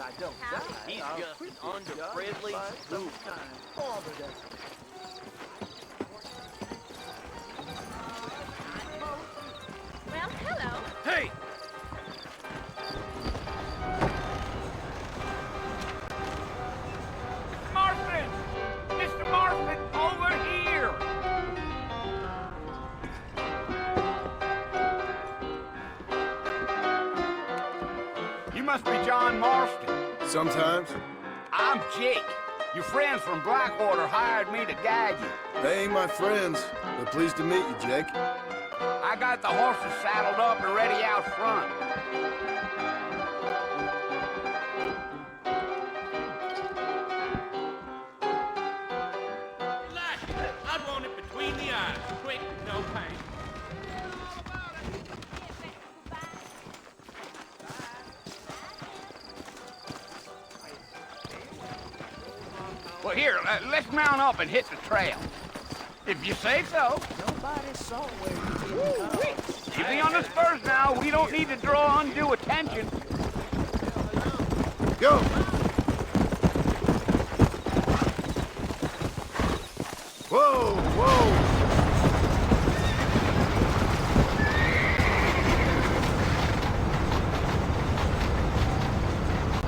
I don't die, He's I'll just quit an this job underprivileged by goof. sometime. Father doesn't. Well, hello. Hey! Marston! Mr. Marston, over here! You must be John Marston. Sometimes. I'm Jake. Your friends from Blackwater hired me to guide you. They ain't my friends, but pleased to meet you, Jake. I got the horses saddled up and ready out front. Lash it! I'd want it between the eyes. Quick, no pain. Well, here, let's mount up and hit the trail. If you say so. Nobody saw where you came from. Easy on the spurs now. We don't need to draw undue attention. Go! Whoa, whoa!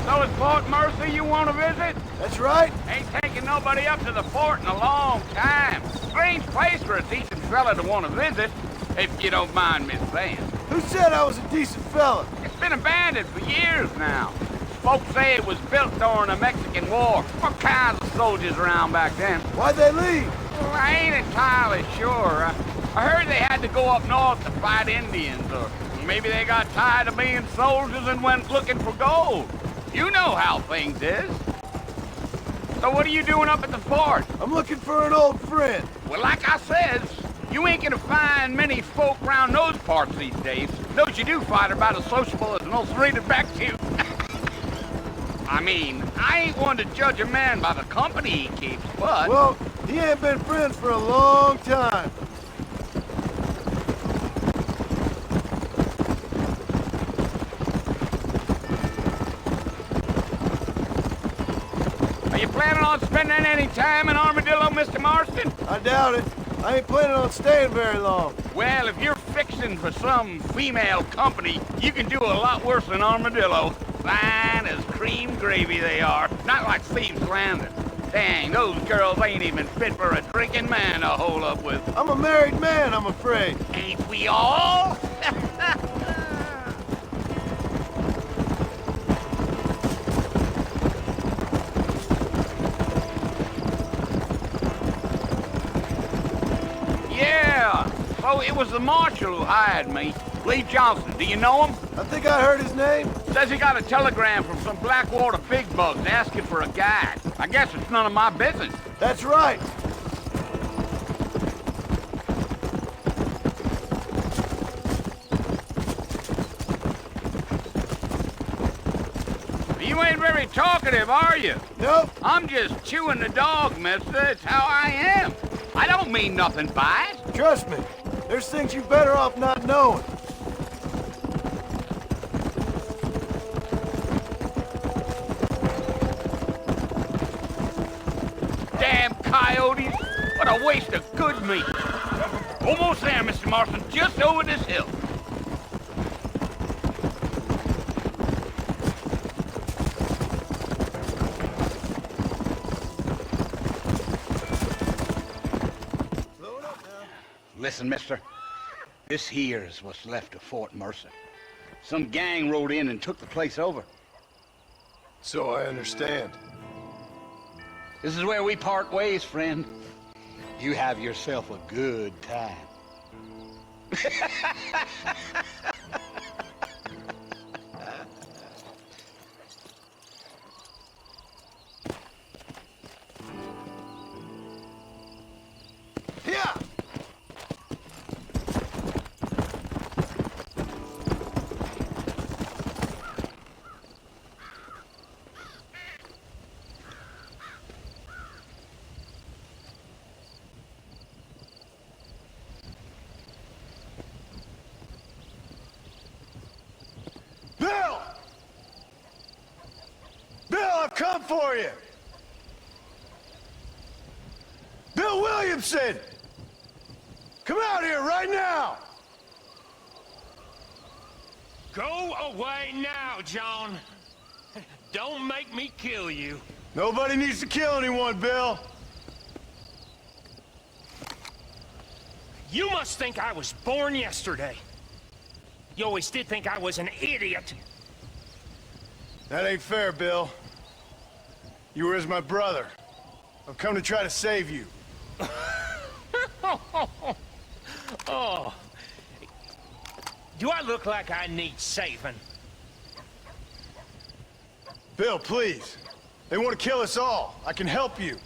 So it's Fort Mercy you want to visit? That's right. Ain't taking nobody up to the fort in a long time. Strange place for a decent fella to want to visit, if you don't mind me saying. Who said I was a decent fella? It's been abandoned for years now. Folks say it was built during the Mexican War. What kinds of soldiers around back then? Why'd they leave? Well, I ain't entirely sure. I heard they had to go up north to fight Indians, or maybe they got tired of being soldiers and went looking for gold. You know how things is. So what are you doing up at the fort? I'm looking for an old friend. Well, like I said, you ain't gonna find many folk round those parts these days. Those you do find are about as sociable as an old serrated back to. I mean, I ain't one to judge a man by the company he keeps, but... Well, he ain't been friends for a long time. Are you planning on spending any time in Armadillo, Mr. Marston? I doubt it. I ain't planning on staying very long. Well, if you're fixing for some female company, you can do a lot worse than Armadillo. Fine as cream gravy they are. Not like Steve's Landing. Dang, those girls ain't even fit for a drinking man to hole up with. I'm a married man, I'm afraid. Ain't we all? Yeah, so it was the marshal who hired me. Lee Johnson, do you know him? I think I heard his name. Says he got a telegram from some Blackwater big bugs asking for a guide. I guess it's none of my business. That's right. You ain't very talkative, are you? Nope. I'm just chewing the dog, mister. It's how I am. I don't mean nothing by it. Trust me. There's things you better off not knowing. Damn coyotes. What a waste of good meat. Almost there, Mr. Marston. Just over this hill. Listen, mister. This here's what's left of Fort Mercer. Some gang rode in and took the place over. So I understand. This is where we part ways, friend. You have yourself a good time. Yeah. come for you! Bill Williamson! Come out here right now! Go away now, John. Don't make me kill you. Nobody needs to kill anyone, Bill. You must think I was born yesterday. You always did think I was an idiot. That ain't fair, Bill. You were as my brother. I've come to try to save you. Oh. Do I look like I need saving? Bill, please. They want to kill us all. I can help you.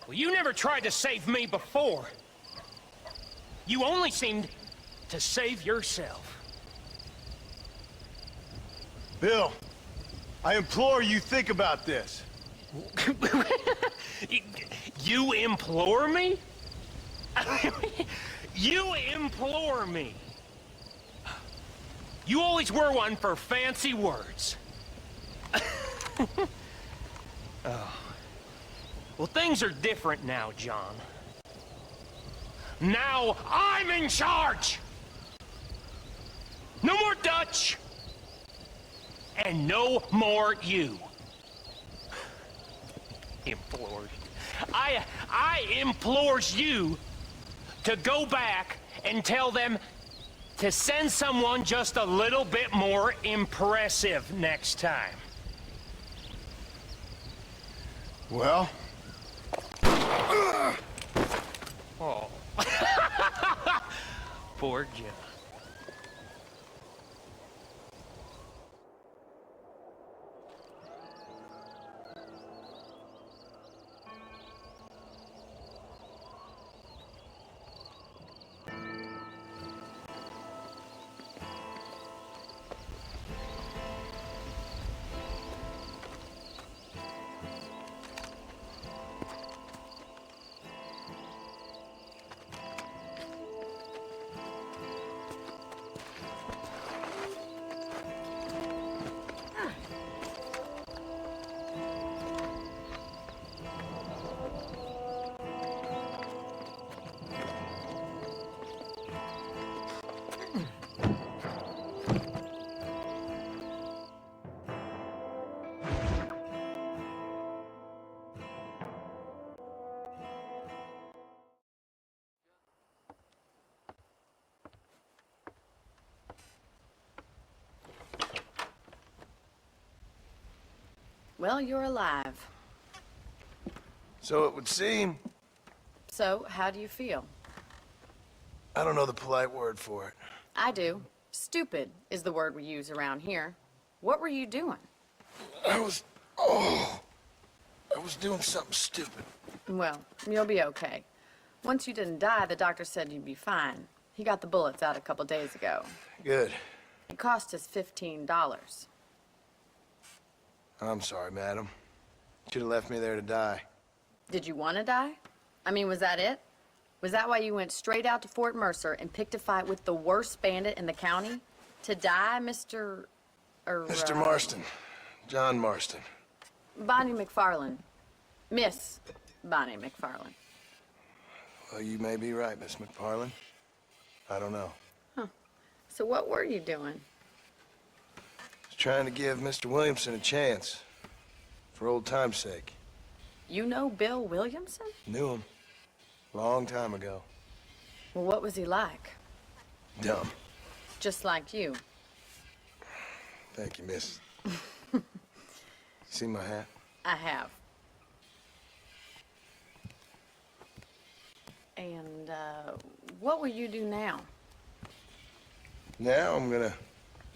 Well, you never tried to save me before. You only seemed to save yourself. Bill, I implore you think about this. You implore me? You implore me. You always were one for fancy words. Oh. Well, things are different now, John. Now I'm in charge! No more Dutch! And no more you. Implored. I implores you to go back and tell them to send someone just a little bit more impressive next time. Well? Oh. Poor Jim. Well, you're alive. So it would seem. So, how do you feel? I don't know the polite word for it. I do. Stupid is the word we use around here. What were you doing? I was doing something stupid. Well, you'll be okay. Once you didn't die, the doctor said you'd be fine. He got the bullets out a couple days ago. Good. It cost us $15. I'm sorry, madam. Should have left me there to die. Did you want to die? I mean, was that it? Was that why you went straight out to Fort Mercer and picked a fight with the worst bandit in the county? To die, Mr. Mr. Marston. John Marston. Bonnie McFarland. Miss Bonnie McFarland. Well, you may be right, Miss McFarland. I don't know. Huh. So what were you doing? I was trying to give Mr. Williamson a chance. For old time's sake. You know Bill Williamson? Knew him. Long time ago. Well, what was he like? Dumb. Just like you. Thank you, miss. See my hat? I have. And, what will you do now? Now I'm gonna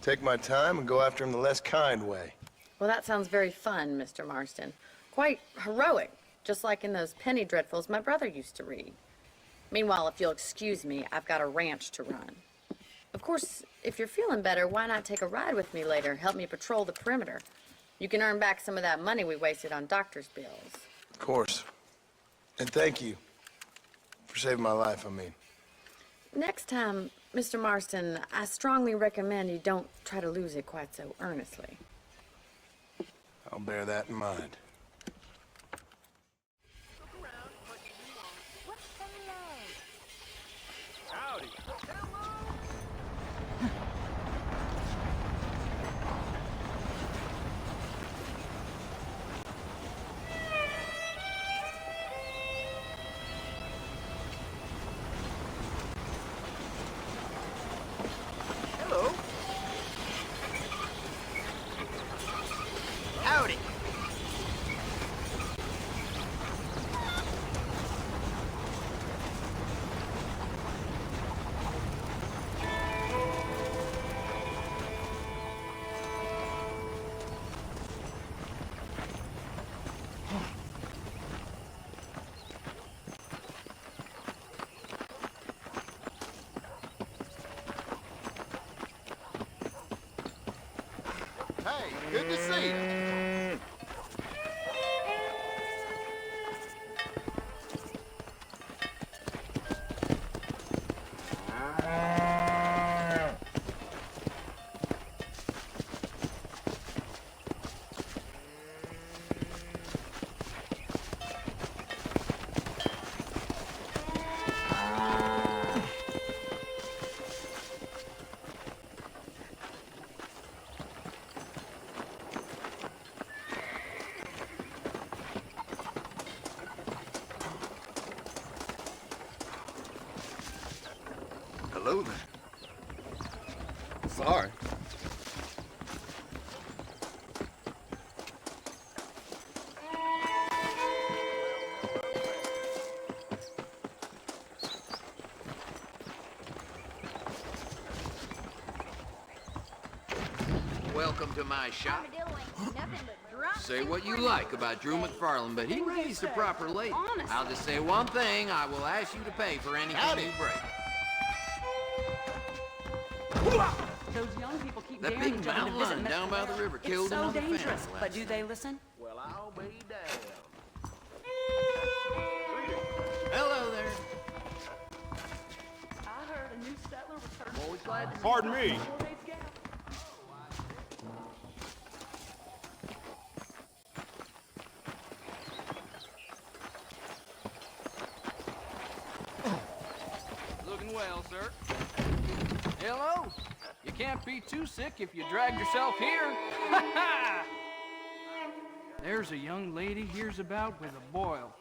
take my time and go after him the less kind way. Well, that sounds very fun, Mr. Marston. Quite heroic, just like in those penny dreadfuls my brother used to read. Meanwhile, if you'll excuse me, I've got a ranch to run. Of course, if you're feeling better, why not take a ride with me later? Help me patrol the perimeter. You can earn back some of that money we wasted on doctor's bills. Of course. And thank you. For saving my life, I mean. Next time, Mr. Marston, I strongly recommend you don't try to lose it quite so earnestly. bear that in mind. Howdy. Hello. Howdy. Hey, good to see you. Hello there. Sorry. Welcome to my shop. Nothing but drunk Say and what you crazy like about Drew these days. McFarland, but he raised the proper lady. Honestly. I'll just say one thing, I will ask you to pay for anything Howdy. you break. Those young people keep That daring big each other to mountain visit lion Mr. down by the Webb. river It's killed so another family dangerous, last but do they night. listen? Well, I'll be damned. Hello there. I heard a new settler was always glad to Pardon me. Looking well, sir. Hello. You can't be too sick if you dragged yourself here. There's a young lady here's about with a boil.